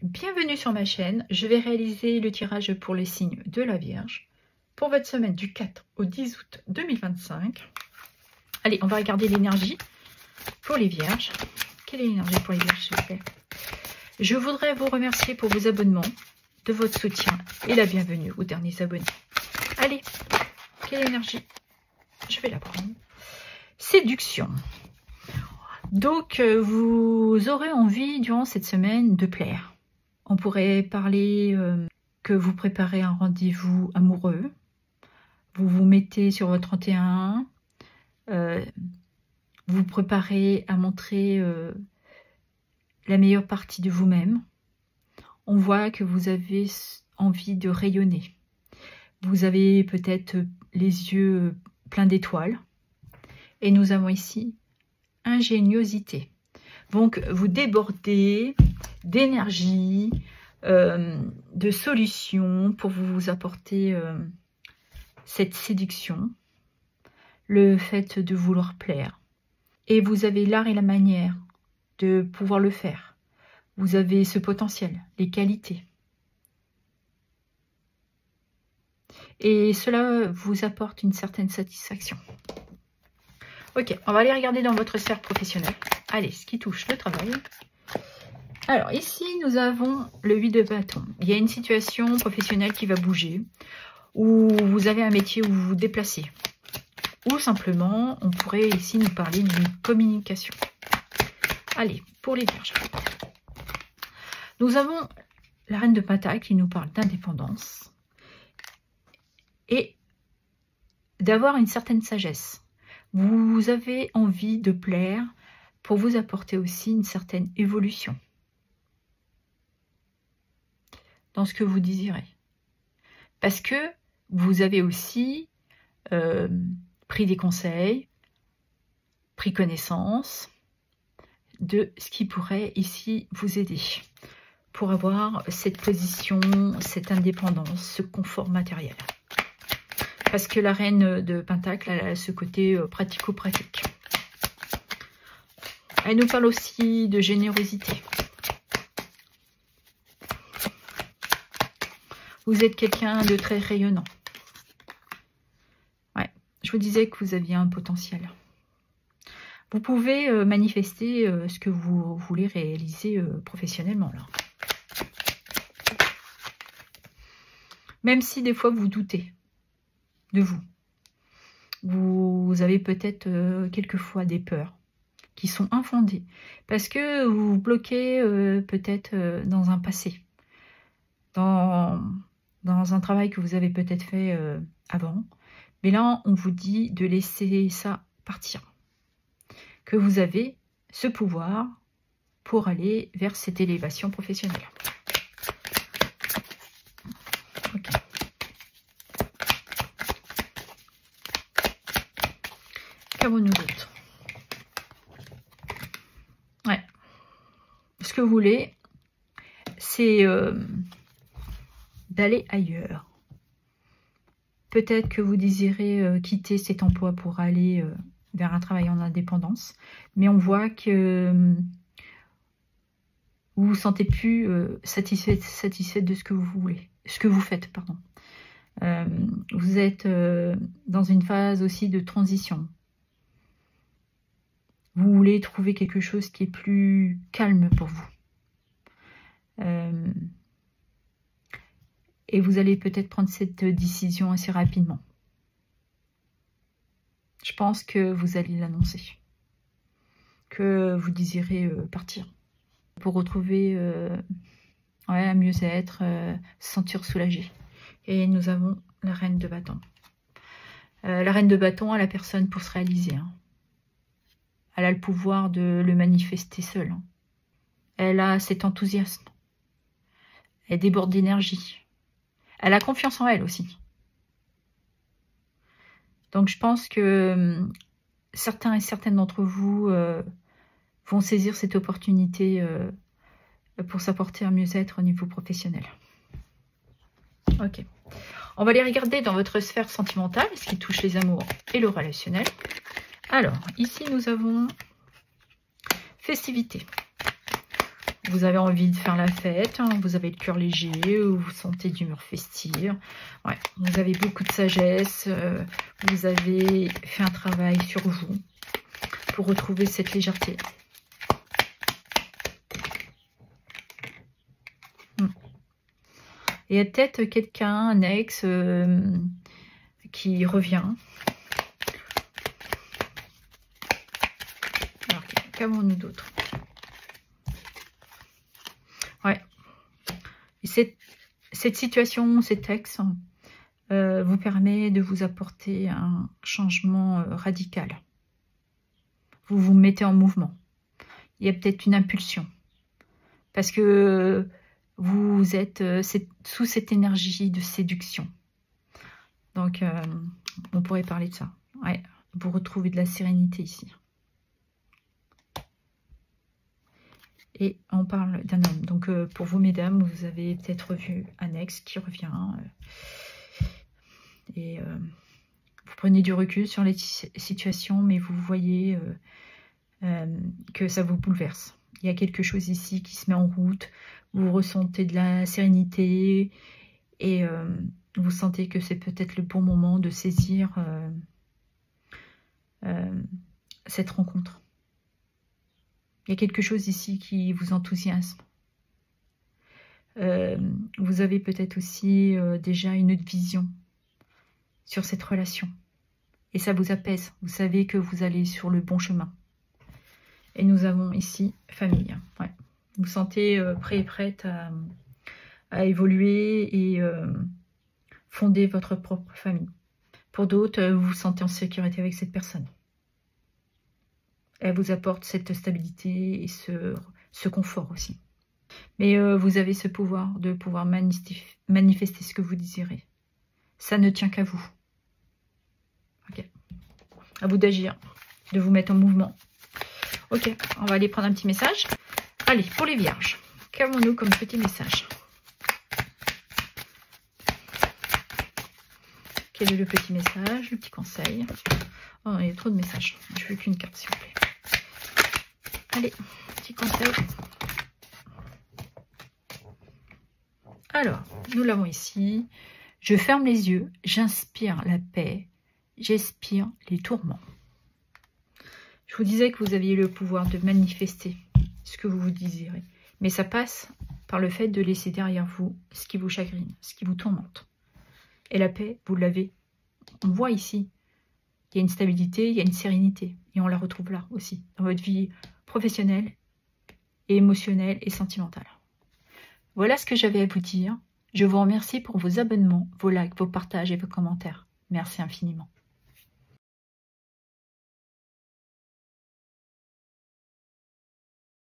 Bienvenue sur ma chaîne. Je vais réaliser le tirage pour les signes de la Vierge pour votre semaine du 4 au 10 août 2025. Allez, on va regarder l'énergie pour les Vierges. Quelle est l'énergie pour les Vierges, s'il vous plaît? Je voudrais vous remercier pour vos abonnements, de votre soutien et la bienvenue aux derniers abonnés. Allez, quelle énergie? Je vais la prendre. Séduction. Donc, vous aurez envie durant cette semaine de plaire. On pourrait parler que vous préparez un rendez-vous amoureux. Vous vous mettez sur votre 31. Vous préparez à montrer la meilleure partie de vous-même. On voit que vous avez envie de rayonner. Vous avez peut-être les yeux pleins d'étoiles. Et nous avons ici ingéniosité. Donc, vous débordez d'énergie, de solutions pour vous apporter cette séduction, le fait de vouloir plaire. Et vous avez l'art et la manière de pouvoir le faire. Vous avez ce potentiel, les qualités. Et cela vous apporte une certaine satisfaction. Ok, on va aller regarder dans votre sphère professionnelle. Allez, ce qui touche le travail. Alors ici, nous avons le 8 de bâton. Il y a une situation professionnelle qui va bouger, où vous avez un métier où vous vous déplacez. Ou simplement, on pourrait ici nous parler d'une communication. Allez, pour les Vierges. Nous avons la reine de Pentacle qui nous parle d'indépendance et d'avoir une certaine sagesse. Vous avez envie de plaire pour vous apporter aussi une certaine évolution dans ce que vous désirez. Parce que vous avez aussi pris des conseils, pris connaissance de ce qui pourrait ici vous aider pour avoir cette position, cette indépendance, ce confort matériel. Parce que la reine de Pentacle elle a ce côté pratico-pratique. Elle nous parle aussi de générosité. Vous êtes quelqu'un de très rayonnant. Ouais, je vous disais que vous aviez un potentiel. Vous pouvez manifester ce que vous voulez réaliser professionnellement là. Même si des fois vous doutez de vous. Vous avez peut-être quelquefois des peurs qui sont infondées parce que vous vous bloquez peut-être dans un passé, dans un travail que vous avez peut-être fait avant. Mais là, on vous dit de laisser ça partir. Que vous avez ce pouvoir pour aller vers cette élévation professionnelle. Ok. Qu'avons-nous d'autre? Ouais. Ce que vous voulez, c'est d'aller ailleurs. Peut-être que vous désirez quitter cet emploi pour aller vers un travail en indépendance, mais on voit que vous vous sentez plus satisfait de ce que vous voulez, ce que vous faites, pardon. Vous êtes dans une phase aussi de transition. Vous voulez trouver quelque chose qui est plus calme pour vous. Et vous allez peut-être prendre cette décision assez rapidement. Je pense que vous allez l'annoncer. Que vous désirez partir. Pour retrouver un mieux-être, se sentir soulagé. Et nous avons la reine de bâton. La reine de bâton a la personne pour se réaliser. Hein. Elle a le pouvoir de le manifester seule. Hein. Elle a cet enthousiasme. Elle déborde d'énergie. Elle a confiance en elle aussi. Donc je pense que certains et certaines d'entre vous vont saisir cette opportunité pour s'apporter un mieux-être au niveau professionnel. Ok. On va aller regarder dans votre sphère sentimentale, ce qui touche les amours et le relationnel. Alors, ici nous avons festivité. Vous avez envie de faire la fête, hein, vous avez le cœur léger, ou vous sentez d'humeur festive. Ouais, vous avez beaucoup de sagesse, vous avez fait un travail sur vous pour retrouver cette légèreté. Il y a peut-être quelqu'un, un ex, qui revient. Alors, qu'avons-nous d'autre? Ouais. Cette situation, cet ex, vous permet de vous apporter un changement radical. Vous vous mettez en mouvement. Il y a peut-être une impulsion. Parce que vous êtes sous cette énergie de séduction. Donc, on pourrait parler de ça. Ouais, vous retrouvez de la sérénité ici. Et on parle d'un homme. Donc, pour vous, mesdames, vous avez peut-être vu un ex qui revient. Et vous prenez du recul sur les situations, mais vous voyez que ça vous bouleverse. Il y a quelque chose ici qui se met en route. Vous ressentez de la sérénité et vous sentez que c'est peut-être le bon moment de saisir cette rencontre. Il y a quelque chose ici qui vous enthousiasme. Vous avez peut-être aussi déjà une autre vision sur cette relation. Et ça vous apaise. Vous savez que vous allez sur le bon chemin. Et nous avons ici famille. Ouais. Vous sentez prêt et prête à évoluer et fonder votre propre famille. Pour d'autres, vous vous sentez en sécurité avec cette personne. Elle vous apporte cette stabilité et ce confort aussi. Mais vous avez ce pouvoir de pouvoir manifester ce que vous désirez. Ça ne tient qu'à vous. Ok. À vous d'agir, de vous mettre en mouvement. Ok, on va aller prendre un petit message. Allez, pour les vierges, qu'avons-nous comme petit message? Quel est le petit message, le petit conseil? Oh, il y a trop de messages. Je veux qu'une carte, s'il vous plaît. Allez, petit conseil. Alors, nous l'avons ici. Je ferme les yeux, j'inspire la paix, j'expire les tourments. Je vous disais que vous aviez le pouvoir de manifester ce que vous désirez. Mais ça passe par le fait de laisser derrière vous ce qui vous chagrine, ce qui vous tourmente. Et la paix, vous l'avez. On voit ici. Il y a une stabilité, il y a une sérénité. Et on la retrouve là aussi, dans votre vie professionnelle, et émotionnelle et sentimentale. Voilà ce que j'avais à vous dire. Je vous remercie pour vos abonnements, vos likes, vos partages et vos commentaires. Merci infiniment.